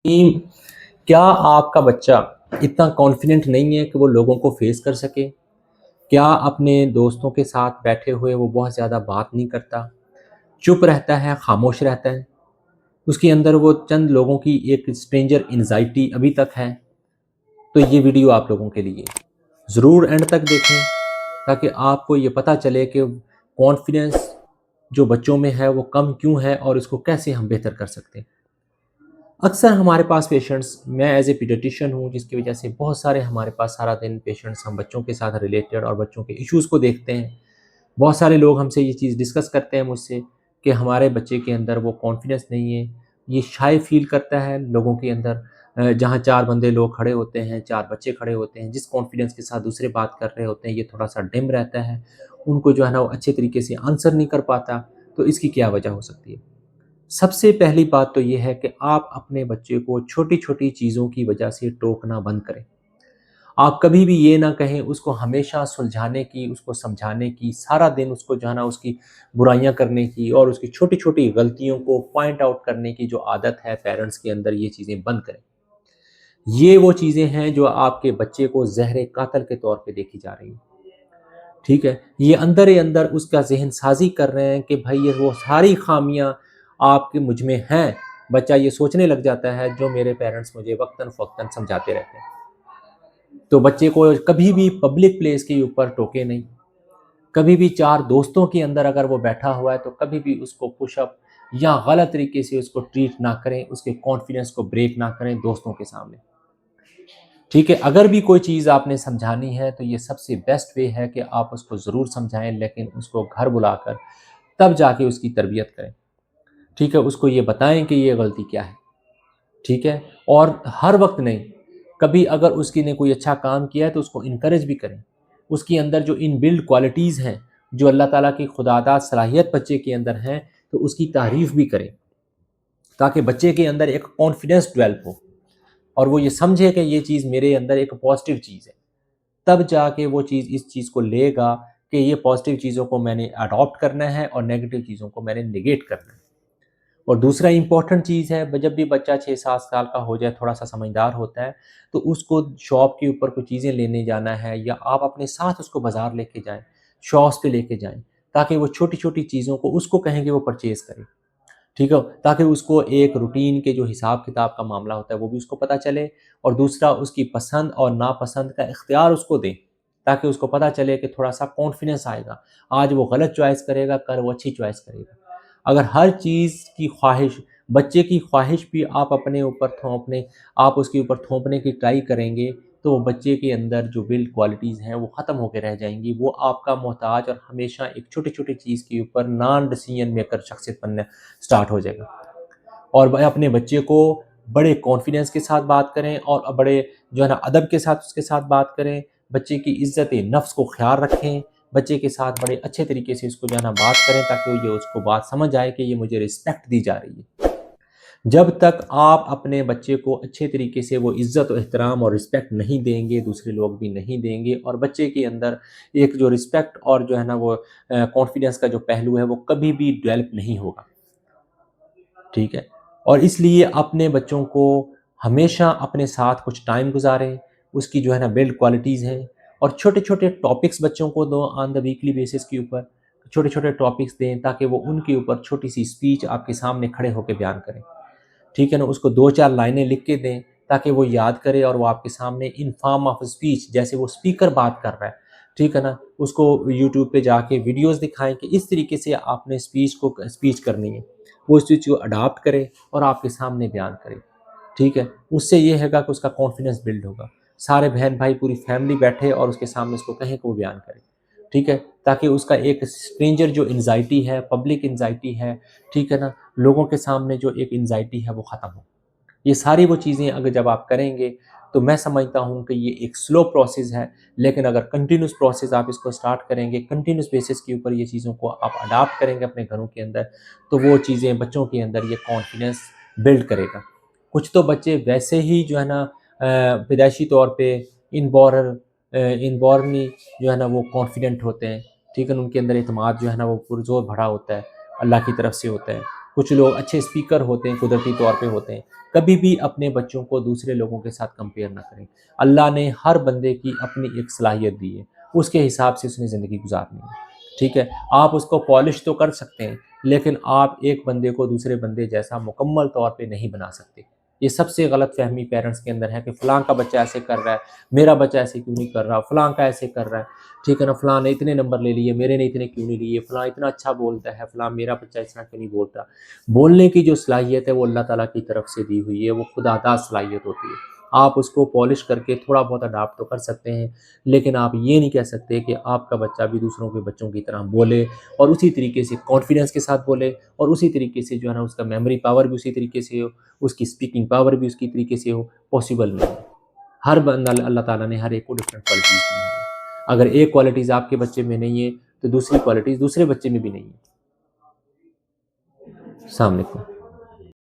कि क्या आपका बच्चा इतना कॉन्फिडेंट नहीं है कि वो लोगों को फेस कर सके? क्या अपने दोस्तों के साथ बैठे हुए वो बहुत ज़्यादा बात नहीं करता, चुप रहता है, खामोश रहता है? उसके अंदर वो चंद लोगों की एक स्ट्रेंजर एंग्ज़ायटी अभी तक है। तो ये वीडियो आप लोगों के लिए ज़रूर एंड तक देखें, ताकि आपको ये पता चले कि कॉन्फिडेंस जो बच्चों में है वो कम क्यों है और इसको कैसे हम बेहतर कर सकते हैं। अक्सर हमारे पास पेशेंट्स, मैं एज ए पीडियाट्रिशियन हूँ, जिसकी वजह से बहुत सारे हमारे पास सारा दिन पेशेंट्स हम बच्चों के साथ रिलेटेड और बच्चों के इश्यूज़ को देखते हैं। बहुत सारे लोग हमसे ये चीज़ डिस्कस करते हैं मुझसे कि हमारे बच्चे के अंदर वो कॉन्फिडेंस नहीं है, ये शाय फील करता है लोगों के अंदर। जहाँ 4 बंदे लोग खड़े होते हैं, 4 बच्चे खड़े होते हैं, जिस कॉन्फिडेंस के साथ दूसरे बात कर रहे होते हैं, ये थोड़ा-सा डिम रहता है। उनको जो है ना वो अच्छे तरीके से आंसर नहीं कर पाता, तो इसकी क्या वजह हो सकती है? सबसे पहली बात तो ये है कि आप अपने बच्चे को छोटी-छोटी चीज़ों की वजह से टोकना बंद करें। आप कभी भी ये ना कहें उसको हमेशा सुलझाने की, उसको समझाने की, सारा दिन उसको जो है ना उसकी बुराइयाँ करने की और उसकी छोटी-छोटी गलतियों को पॉइंट आउट करने की जो आदत है पेरेंट्स के अंदर, ये चीज़ें बंद करें। ये वो चीज़ें हैं जो आपके बच्चे को ज़हर कातल के तौर पे देखी जा रही हैं। ठीक है? ये अंदर ही अंदर उसका ज़हन साज़ी कर रहे हैं कि भाई ये वो सारी ख़ामियाँ आपके मुझ में हैं। बच्चा ये सोचने लग जाता है जो मेरे पेरेंट्स मुझे वक़्तन-फ़वक़्तन समझाते रहते हैं। तो बच्चे को कभी भी पब्लिक प्लेस के ऊपर टोके नहीं। कभी भी 4 दोस्तों के अंदर अगर वो बैठा हुआ है तो कभी भी उसको पुश अप या गलत तरीके से उसको ट्रीट ना करें, उसके कॉन्फिडेंस को ब्रेक ना करें दोस्तों के सामने। ठीक है, अगर भी कोई चीज़ आपने समझानी है तो ये सबसे बेस्ट वे है कि आप उसको ज़रूर समझाएँ, लेकिन उसको घर बुलाकर तब जाके उसकी तरबियत करें। ठीक है, उसको ये बताएँ कि ये गलती क्या है। ठीक है? और हर वक़्त नहीं, कभी अगर उसकी ने कोई अच्छा काम किया है तो उसको एनकरेज भी करें। उसके अंदर जो इनबिल्ट क्वालिटीज़ हैं, जो अल्लाह ताला की खुदादाद सलाहियत बच्चे के अंदर हैं, तो उसकी तारीफ़ भी करें, ताकि बच्चे के अंदर एक कॉन्फिडेंस डेवलप हो और वो ये समझे कि ये चीज़ मेरे अंदर एक पॉज़िटिव चीज़ है। तब जाके वो चीज़ इस चीज़ को लेगा कि ये पॉज़िटिव चीज़ों को मैंने अडॉप्ट करना है और नेगेटिव चीज़ों को मैंने नेगेट करना है। और दूसरा इम्पोर्टेंट चीज़ है, जब भी बच्चा 6-7 साल का हो जाए, थोड़ा-सा समझदार होता है, तो उसको शॉप के ऊपर कुछ चीज़ें लेने जाना है या आप अपने साथ उसको बाज़ार लेके जाएँ, शॉप्स पे लेके जाएँ, ताकि वो छोटी-छोटी चीज़ों को उसको कहें कि वो परचेज़ करे, ठीक है? ताकि उसको एक रूटीन के जो हिसाब-किताब का मामला होता है, वो भी उसको पता चले और दूसरा उसकी पसंद और नापसंद का इख्तियार उसको दें, ताकि उसको पता चले कि थोड़ा-सा कॉन्फिडेंस आएगा। आज वो गलत चॉइस करेगा, कल वो अच्छी चॉइस करेगा। अगर हर चीज़ की ख्वाहिश, बच्चे की ख्वाहिश भी आप अपने ऊपर थोपने आप उसके ऊपर थोपने की ट्राई करेंगे, तो बच्चे के अंदर जो बिल्ड क्वालिटीज़ हैं वो ख़त्म होके रह जाएँगी। वो आपका मोहताज और हमेशा एक छोटी-छोटी चीज़ के ऊपर नॉन डिसीजन मेकर शख्सियत बनना स्टार्ट हो जाएगा। और ब अपने बच्चे को बड़े कॉन्फिडेंस के साथ बात करें और बड़े जो है ना अदब के साथ उसके साथ बात करें। बच्चे की इज़्ज़त-ए-नफ़्स को ख़्याल रखें। बच्चे के साथ बड़े अच्छे तरीके से उसको जो है ना बात करें, ताकि ये उसको बात समझ आए कि ये मुझे रिस्पेक्ट दी जा रही है। जब तक आप अपने बच्चे को अच्छे तरीके से वो इज़्ज़त और एहतराम और रिस्पेक्ट नहीं देंगे, दूसरे लोग भी नहीं देंगे और बच्चे के अंदर एक जो रिस्पेक्ट और जो है ना वो कॉन्फिडेंस का जो पहलू है वो कभी भी डेवलप नहीं होगा। ठीक है? और इसलिए अपने बच्चों को हमेशा अपने साथ कुछ टाइम गुज़ारें, उसकी जो है ना बिल्ड क्वालिटीज़ हैं और छोटे-छोटे टॉपिक्स बच्चों को दो ऑन द वीकली बेसिस के ऊपर, छोटे-छोटे टॉपिक्स दें ताकि वो उनके ऊपर छोटी-सी स्पीच आपके सामने खड़े होके बयान करें। ठीक है ना? उसको 2-4 लाइनें लिख के दें ताकि वो याद करे और वो आपके सामने इन फॉर्म ऑफ स्पीच, जैसे वो स्पीकर बात कर रहा है, ठीक है ना? उसको यूट्यूब पे जाके वीडियोज़ दिखाएँ कि इस तरीके से आपने स्पीच करनी है। वो इस चीज़ को अडॉप्ट करे और आपके सामने बयान करे, ठीक है? उससे ये हैगा कि उसका कॉन्फिडेंस बिल्ड होगा। सारे बहन-भाई पूरी फैमिली बैठे और उसके सामने उसको कहें कि वो बयान करे, ठीक है? ताकि उसका एक स्ट्रेंजर जो एंग्ज़ायटी है, पब्लिक एंग्ज़ायटी है, ठीक है ना? लोगों के सामने जो एक एंग्ज़ायटी है वो ख़त्म हो। ये सारी वो चीज़ें अगर जब आप करेंगे, तो मैं समझता हूँ कि ये एक स्लो प्रोसेस है, लेकिन अगर कंटिन्यूअस प्रोसेस आप इसको स्टार्ट करेंगे, कंटिन्यूअस बेसिस के ऊपर ये चीज़ों को आप अडॉप्ट करेंगे अपने घरों के अंदर, तो वो चीज़ें बच्चों के अंदर ये कॉन्फिडेंस बिल्ड करेगा। कुछ तो बच्चे वैसे ही जो है ना पैदाइशी तौर पे इनबॉर्न ही जो है ना वो कॉन्फिडेंट होते हैं, ठीक है? उनके अंदर एतमाद जो है ना वो पुरज़ोर भरा होता है, अल्लाह की तरफ से होता है। کچھ لوگ اچھے اسپیکر ہوتے ہیں، قدرتی طور پہ ہوتے ہیں۔ کبھی بھی اپنے بچوں کو دوسرے لوگوں کے ساتھ کمپیئر نہ کریں۔ اللہ نے ہر بندے کی اپنی ایک صلاحیت دی ہے، اس کے حساب سے اس نے زندگی گزارنی ہے، ٹھیک ہے؟ آپ اس کو پالش تو کر سکتے ہیں، لیکن آپ ایک بندے کو دوسرے بندے جیسا مکمل طور پہ نہیں بنا سکتے۔ یہ سب سے غلط فہمی پیرنٹس کے اندر ہے کہ فلاں کا بچہ ایسے کر رہا ہے، میرا بچہ ایسے کیوں نہیں کر رہا، فلاں کا ایسے کر رہا ہے، ٹھیک ہے نا، فلاں نے اتنے نمبر لے لیے، میرے نے اتنے کیوں نہیں لیے، فلاں اتنا اچھا بولتا ہے، فلاں میرا بچہ اس طرح کیوں نہیں بولتا۔ بولنے کی جو صلاحیت ہے وہ اللہ تعالیٰ کی طرف سے دی ہوئی ہے، وہ خدا داد صلاحیت ہوتی ہے۔ آپ اس کو پالش کر کے تھوڑا بہت اڈاپٹ تو کر سکتے ہیں، لیکن آپ یہ نہیں کہہ سکتے کہ آپ کا بچہ بھی دوسروں کے بچوں کی طرح بولے اور اسی طریقے سے کانفیڈنس کے ساتھ بولے اور اسی طریقے سے جو ہے نا اس کا میموری پاور بھی اسی طریقے سے ہو، اس کی اسپیکنگ پاور بھی اس کی طریقے سے ہو، پاسبل نہیں ہے۔ ہر بندہ اللہ تعالیٰ نے ہر ایک کو ڈفرینٹ کوالٹیز دی ہیں۔ اگر ایک کوالٹیز آپ کے بچے میں نہیں ہے تو دوسری کوالٹیز دوسرے بچے میں بھی نہیں ہے۔ السلام علیکم۔